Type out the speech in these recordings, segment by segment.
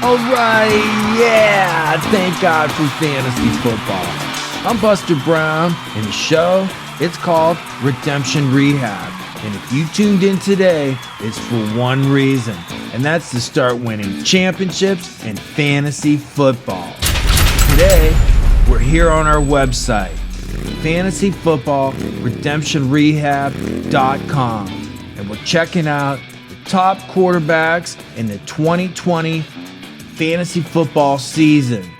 All right, yeah, thank God for fantasy football. I'm Buster Brown, and the show, it's called Redemption Rehab. And if you tuned in today, it's for one reason, and that's to start winning championships in fantasy football. Today, we're here on our website, fantasyfootballredemptionrehab.com, and we're checking out the top quarterbacks in the 2020 fantasy football season.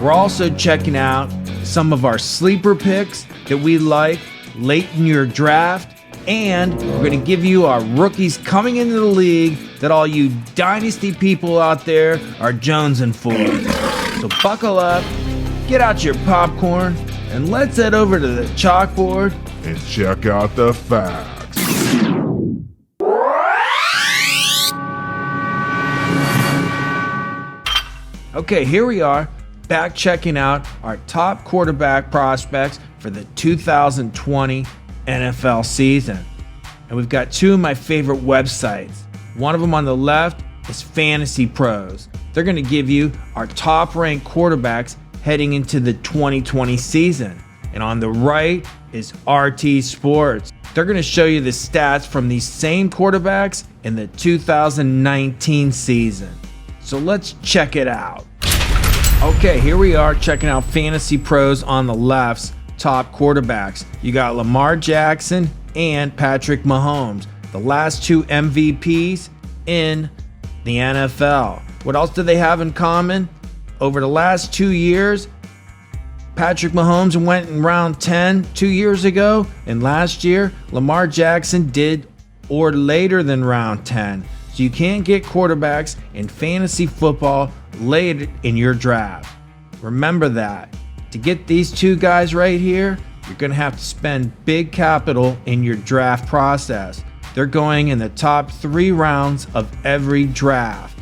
We're also checking out some of our sleeper picks that we like late in your draft, and we're going to give you our rookies coming into the league that all you dynasty people out there are jonesing for. So buckle up, get out your popcorn, and let's head over to the chalkboard and check out the facts. Okay, here we are, back checking out our top quarterback prospects for the 2020 NFL season. And we've got two of my favorite websites. One of them on the left is Fantasy Pros. They're going to give you our top ranked quarterbacks heading into the 2020 season. And on the right is RT Sports. They're going to show you the stats from these same quarterbacks in the 2019 season. So let's check it out. Okay, here we are checking out Fantasy Pros on the left's top quarterbacks. You got Lamar Jackson and Patrick Mahomes, the last two MVPs in the NFL. What else do they have in common? Over the last 2 years, Patrick Mahomes went in round 10 2 years ago, and last year, Lamar Jackson did or later than round 10. So you can't get quarterbacks in fantasy football late in your draft. Remember that. To get these two guys right here, you're going to have to spend big capital in your draft process. They're going in the top 3 rounds of every draft.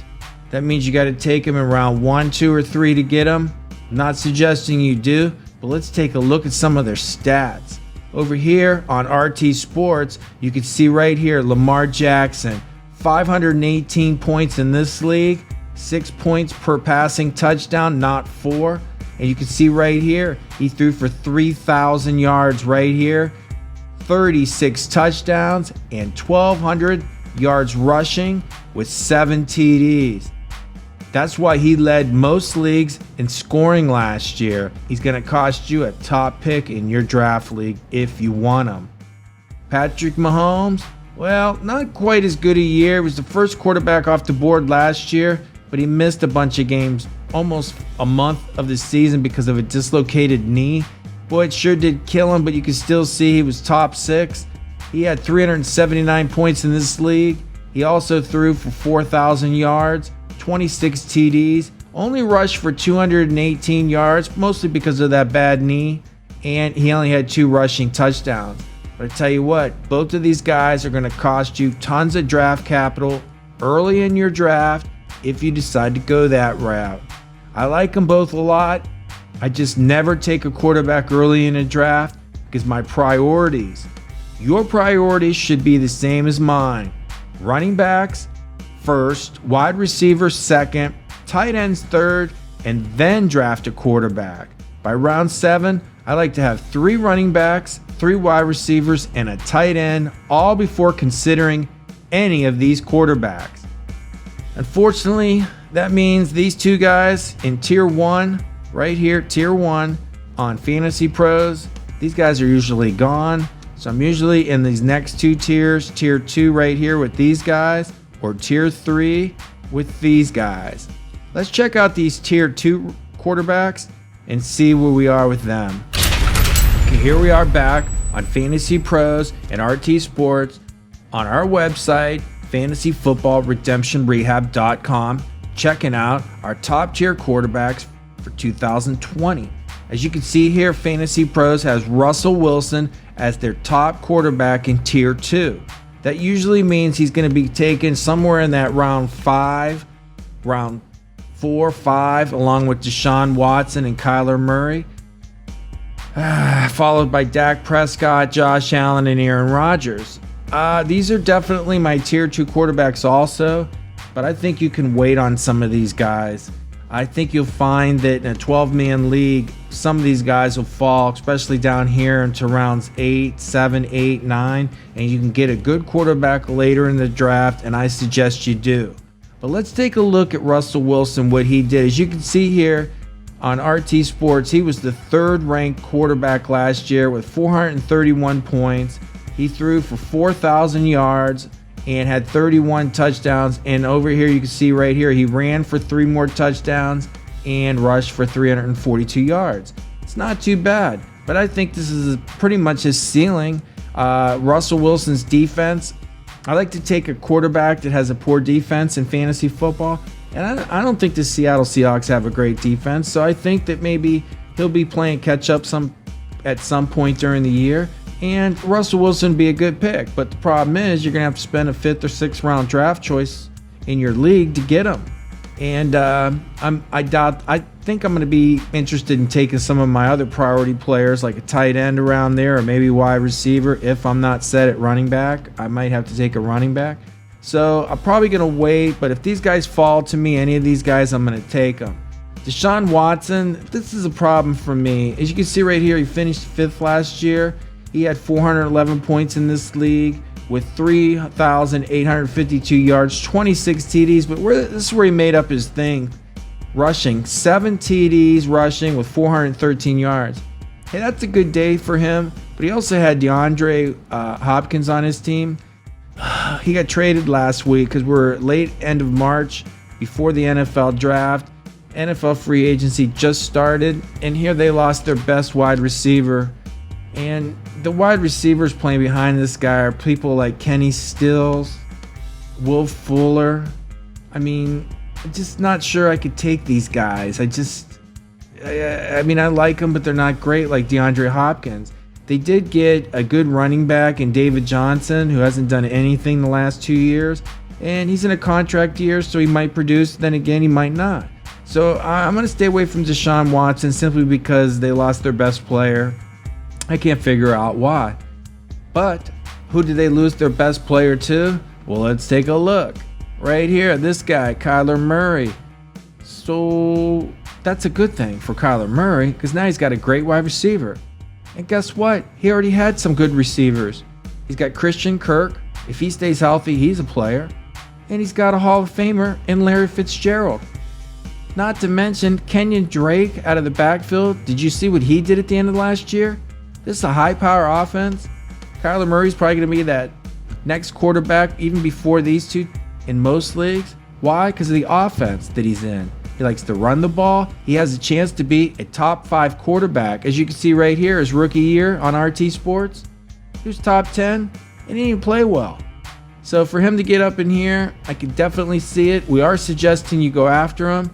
That means you got to take them in round 1, 2, or 3 to get them. I'm not suggesting you do, but let's take a look at some of their stats. Over here on RT Sports, you can see right here Lamar Jackson, 518 points in this league, 6 points per passing touchdown, not 4. And you can see right here, he threw for 3,000 yards right here, 36 touchdowns, and 1,200 yards rushing with 7 TDs. That's why he led most leagues in scoring last year. He's going to cost you a top pick in your draft league if you want him. Patrick Mahomes, well, not quite as good a year. He was the first quarterback off the board last year, but he missed a bunch of games, almost a month of the season because of a dislocated knee. Boy, it sure did kill him, but you can still see he was top 6. He had 379 points in this league. He also threw for 4,000 yards, 26 TDs, only rushed for 218 yards, mostly because of that bad knee, and he only had 2 rushing touchdowns. But I tell you what, both of these guys are going to cost you tons of draft capital early in your draft if you decide to go that route. I like them both a lot. I just never take a quarterback early in a draft because my your priorities should be the same as mine. Running backs first, wide receivers second, tight ends third, and then draft a quarterback. By round 7, I like to have 3 running backs, 3 wide receivers, and a tight end, all before considering any of these quarterbacks. Unfortunately, that means these two guys in tier 1, right here, tier 1 on Fantasy Pros, these guys are usually gone. So I'm usually in these next 2 tiers, tier 2 right here with these guys, or tier 3 with these guys. Let's check out these tier 2 quarterbacks and see where we are with them. Okay, here we are back on Fantasy Pros and RT Sports on our website, fantasyfootballredemptionrehab.com, checking out our top tier quarterbacks for 2020. As you can see here, Fantasy Pros has Russell Wilson as their top quarterback in tier 2. That usually means he's going to be taken somewhere in that round 5, round 4, 5, along with Deshaun Watson and Kyler Murray. Followed by Dak Prescott, Josh Allen, and Aaron Rodgers. These are definitely my tier 2 quarterbacks also, but I think you can wait on some of these guys. I think you'll find that in a 12-man league, some of these guys will fall, especially down here into rounds 8, 7, 8, 9, and you can get a good quarterback later in the draft, and I suggest you do. But let's take a look at Russell Wilson, what he did. As you can see here on RT Sports, he was the third-ranked quarterback last year with 431 points. He threw for 4,000 yards and had 31 touchdowns. And over here, you can see right here, he ran for 3 more touchdowns and rushed for 342 yards. It's not too bad, but I think this is pretty much his ceiling. Russell Wilson's defense, I like to take a quarterback that has a poor defense in fantasy football, and I don't think the Seattle Seahawks have a great defense, so I think that maybe he'll be playing catch up at some point during the year. And Russell Wilson would be a good pick. But the problem is you're going to have to spend a 5th or 6th round draft choice in your league to get him. And I think I'm going to be interested in taking some of my other priority players, like a tight end around there, or maybe wide receiver. If I'm not set at running back, I might have to take a running back. So I'm probably going to wait. But if these guys fall to me, any of these guys, I'm going to take them. Deshaun Watson, this is a problem for me. As you can see right here, he finished 5th last year. He had 411 points in this league with 3,852 yards, 26 TDs. But this is where he made up his thing, rushing 7 TDs, rushing with 413 yards. Hey, that's a good day for him. But he also had DeAndre Hopkins on his team. He got traded last week because we're late end of March before the NFL draft. NFL free agency just started, and here they lost their best wide receiver. And the wide receivers playing behind this guy are people like Kenny Stills, Will Fuller. I mean, I'm just not sure I could take these guys. I like them, but they're not great like DeAndre Hopkins. They did get a good running back in David Johnson, who hasn't done anything the last 2 years. And he's in a contract year, so he might produce. Then again, he might not. So I'm going to stay away from Deshaun Watson simply because they lost their best player. I can't figure out why. But who did they lose their best player to? Well, let's take a look. Right here, this guy, Kyler Murray. So that's a good thing for Kyler Murray because now he's got a great wide receiver. And guess what? He already had some good receivers. He's got Christian Kirk. If he stays healthy, he's a player. And he's got a Hall of Famer in Larry Fitzgerald. Not to mention Kenyon Drake out of the backfield. Did you see what he did at the end of last year? This is a high-power offense. Kyler Murray's probably going to be that next quarterback even before these two in most leagues. Why? Because of the offense that he's in. He likes to run the ball. He has a chance to be a top 5 quarterback. As you can see right here, his rookie year on RT Sports, he was top 10 and he didn't even play well. So for him to get up in here, I can definitely see it. We are suggesting you go after him.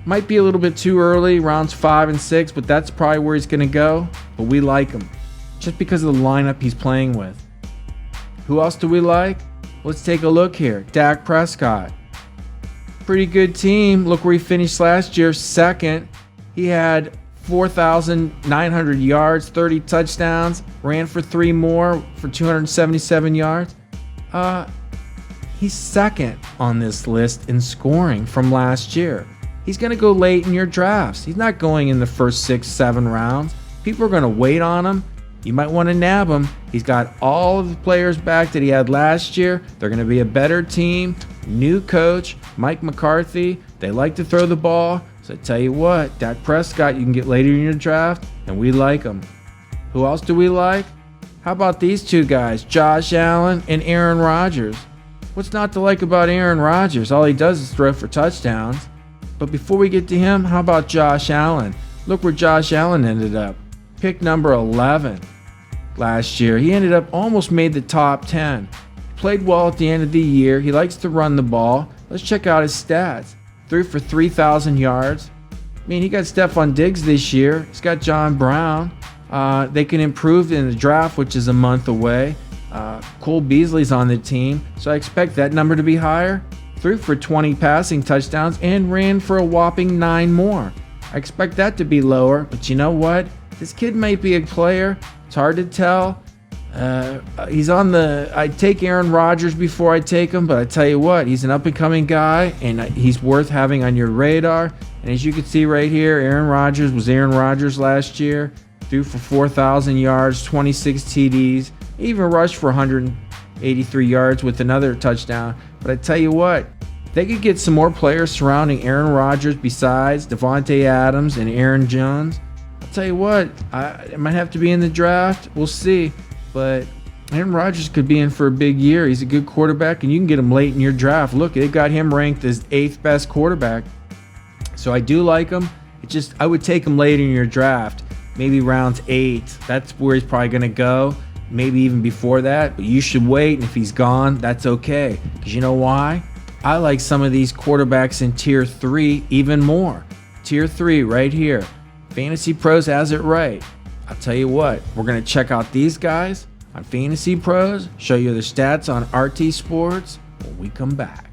Might be a little bit too early, rounds 5 and 6, but that's probably where he's going to go. But we like him just because of the lineup he's playing with. Who else do we like? Let's take a look here. Dak Prescott. Pretty good team. Look where he finished last year, 2nd. He had 4,900 yards, 30 touchdowns, ran for 3 more for 277 yards. He's 2nd on this list in scoring from last year. He's going to go late in your drafts. He's not going in the first 6, 7 rounds. People are going to wait on him. You might want to nab him. He's got all of the players back that he had last year. They're going to be a better team. New coach, Mike McCarthy. They like to throw the ball. So I tell you what, Dak Prescott, you can get later in your draft, and we like him. Who else do we like? How about these two guys, Josh Allen and Aaron Rodgers? What's not to like about Aaron Rodgers? All he does is throw for touchdowns. But before we get to him, how about Josh Allen? Look where Josh Allen ended up. Pick number 11 last year. He ended up almost made the top 10. Played well at the end of the year. He likes to run the ball. Let's check out his stats. Threw for 3,000 yards. I mean, he got Stephon Diggs this year. He's got John Brown. They can improve in the draft, which is a month away. Cole Beasley's on the team, so I expect that number to be higher. Threw for 20 passing touchdowns and ran for a whopping 9 more. I expect that to be lower, but you know what? This kid might be a player. It's hard to tell. He's on the. I'd take Aaron Rodgers before I take him, but I tell you what, he's an up-and-coming guy, and he's worth having on your radar. And as you can see right here, Aaron Rodgers was Aaron Rodgers last year. Threw for 4,000 yards, 26 TDs, even rushed for 183 yards with another touchdown. But I tell you what, they could get some more players surrounding Aaron Rodgers besides Devontae Adams and Aaron Jones. I'll tell you what, it might have to be in the draft. We'll see. But Aaron Rodgers could be in for a big year. He's a good quarterback, and you can get him late in your draft. Look, they got him ranked as 8th best quarterback. So I do like him. I would take him late in your draft, maybe rounds 8. That's where he's probably going to go. Maybe even before that. But you should wait, and if he's gone, that's okay. Because you know why? I like some of these quarterbacks in Tier 3 even more. Tier 3 right here. Fantasy Pros has it right. I'll tell you what, we're going to check out these guys on Fantasy Pros, show you the stats on RT Sports when we come back.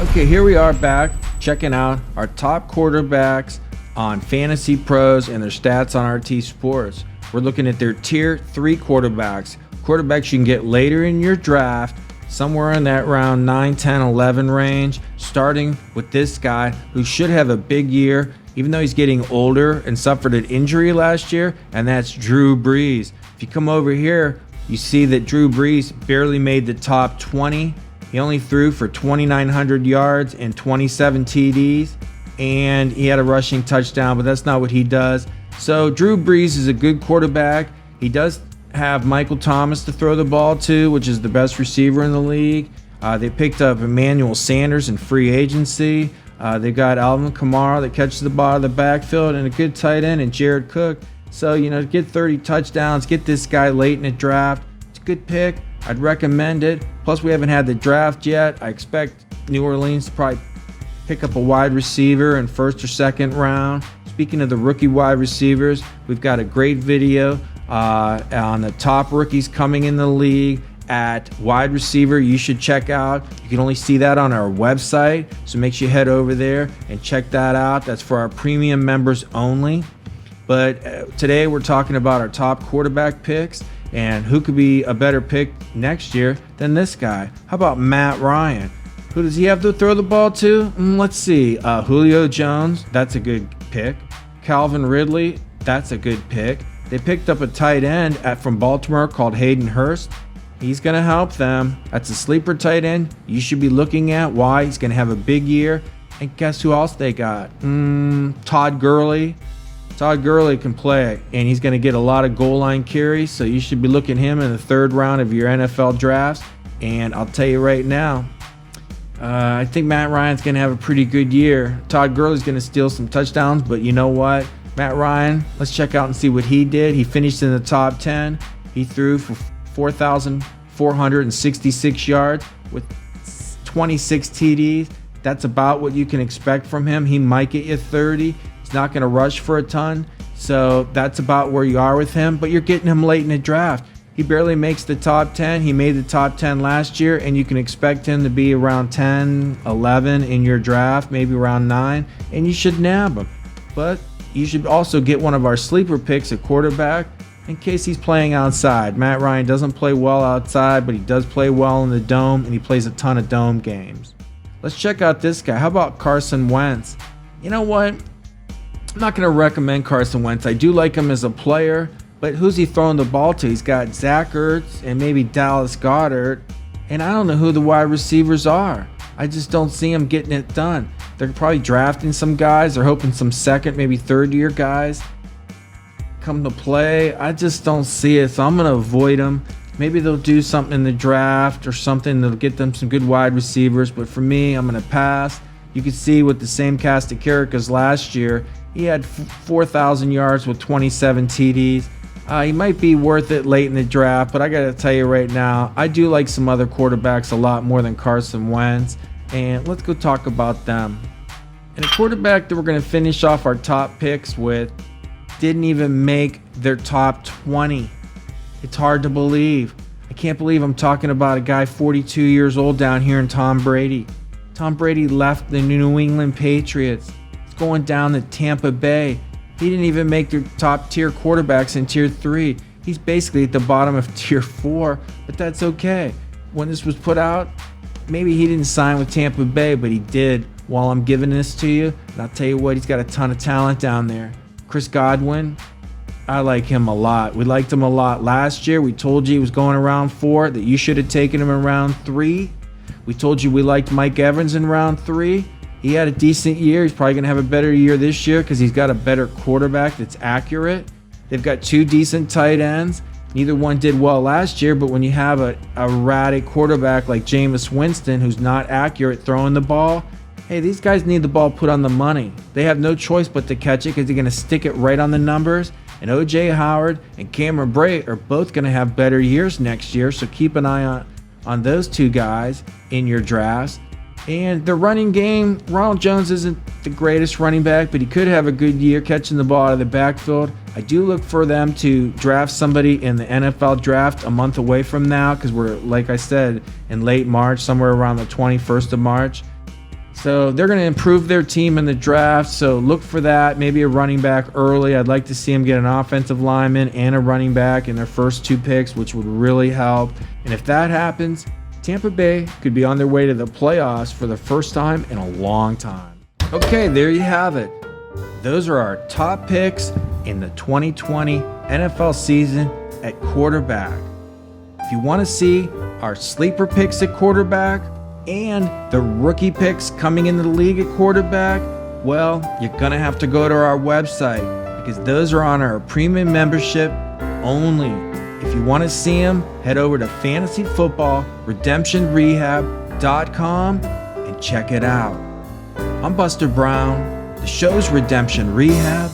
Okay, here we are back checking out our top quarterbacks on Fantasy Pros and their stats on RT Sports. We're looking at their Tier 3 quarterbacks. Quarterbacks you can get later in your draft, somewhere in that round 9, 10, 11 range, starting with this guy who should have a big year, even though he's getting older and suffered an injury last year, and that's Drew Brees. If you come over here, you see that Drew Brees barely made the top 20. He only threw for 2,900 yards and 27 TDs, and he had a rushing touchdown, but that's not what he does. So Drew Brees is a good quarterback. He does have Michael Thomas to throw the ball to, which is the best receiver in the league. They picked up Emmanuel Sanders in free agency. They've got Alvin Kamara that catches the ball of the backfield, and a good tight end in Jared Cook. So, to get 30 touchdowns, get this guy late in the draft. It's a good pick. I'd recommend it. Plus, we haven't had the draft yet. I expect New Orleans to probably pick up a wide receiver in first or second round. Speaking of the rookie wide receivers, we've got a great video on the top rookies coming in the league at wide receiver. You should check out. You can only see that on our website, so make sure you head over there and check that out. That's for our premium members only. But today we're talking about our top quarterback picks and who could be a better pick next year than this guy. How about Matt Ryan? Who does he have to throw the ball to? Let's see. Julio Jones, that's a good pick. Calvin Ridley, that's a good pick. They picked up a tight end from Baltimore called Hayden Hurst. He's going to help them. That's a sleeper tight end you should be looking at. Why? He's going to have a big year. And guess who else they got? Todd Gurley. Todd Gurley can play, and he's going to get a lot of goal line carries, so you should be looking at him in the 3rd round of your NFL drafts. And I'll tell you right now, I think Matt Ryan's going to have a pretty good year. Todd Gurley's going to steal some touchdowns, but you know what? Matt Ryan, let's check out and see what he did. He finished in the top 10. He threw for 4,466 yards with 26 TDs. That's about what you can expect from him. He might get you 30. He's not going to rush for a ton. So that's about where you are with him. But you're getting him late in the draft. He barely makes the top 10. He made the top 10 last year, and you can expect him to be around 10, 11 in your draft, maybe around 9, and you should nab him. But you should also get one of our sleeper picks at quarterback in case he's playing outside. Matt Ryan doesn't play well outside, but he does play well in the dome, and he plays a ton of dome games. Let's check out this guy. How about Carson Wentz? You know what? I'm not going to recommend Carson Wentz. I do like him as a player, but who's he throwing the ball to? He's got Zach Ertz and maybe Dallas Goedert, and I don't know who the wide receivers are. I just don't see him getting it done. They're probably drafting some guys. They're hoping some second, maybe third-year guys come to play. I just don't see it, so I'm going to avoid them. Maybe they'll do something in the draft or something that'll get them some good wide receivers, but for me, I'm going to pass. You can see with the same cast of characters last year, he had 4,000 yards with 27 TDs. He might be worth it late in the draft, but I got to tell you right now, I do like some other quarterbacks a lot more than Carson Wentz, and let's go talk about them. And a quarterback that we're going to finish off our top picks with didn't even make their top 20. It's hard to believe. I can't believe I'm talking about a guy 42 years old down here in Tom Brady. Tom Brady left the New England Patriots. He's going down to Tampa Bay. He didn't even make their top tier quarterbacks in tier 3. He's basically at the bottom of tier 4, but that's okay. When this was put out, maybe he didn't sign with Tampa Bay, but he did while I'm giving this to you. And I'll tell you what, he's got a ton of talent down there. Chris Godwin, I like him a lot. We liked him a lot last year. We told you he was going around 4, that you should have taken him in round 3. We told you we liked Mike Evans in round 3. He had a decent year. He's probably going to have a better year this year because he's got a better quarterback that's accurate. They've got 2 decent tight ends. Neither one did well last year, but when you have a erratic quarterback like Jameis Winston who's not accurate throwing the ball, hey, these guys need the ball put on the money. They have no choice but to catch it because they're going to stick it right on the numbers. And O.J. Howard and Cameron Brate are both going to have better years next year, so keep an eye on those 2 guys in your drafts. And the running game, Ronald Jones isn't the greatest running back, but he could have a good year catching the ball out of the backfield. I do look for them to draft somebody in the NFL draft a month away from now because we're, like I said, in late March, somewhere around the 21st of March. So they're going to improve their team in the draft, so look for that. Maybe a running back early. I'd like to see them get an offensive lineman and a running back in their first 2 picks, which would really help. And if that happens, Tampa Bay could be on their way to the playoffs for the first time in a long time. Okay, there you have it. Those are our top picks in the 2020 NFL season at quarterback. If you want to see our sleeper picks at quarterback and the rookie picks coming into the league at quarterback, well, you're going to have to go to our website because those are on our premium membership only. If you want to see them, head over to fantasyfootballredemptionrehab.com and check it out. I'm Buster Brown. The show's Redemption Rehab,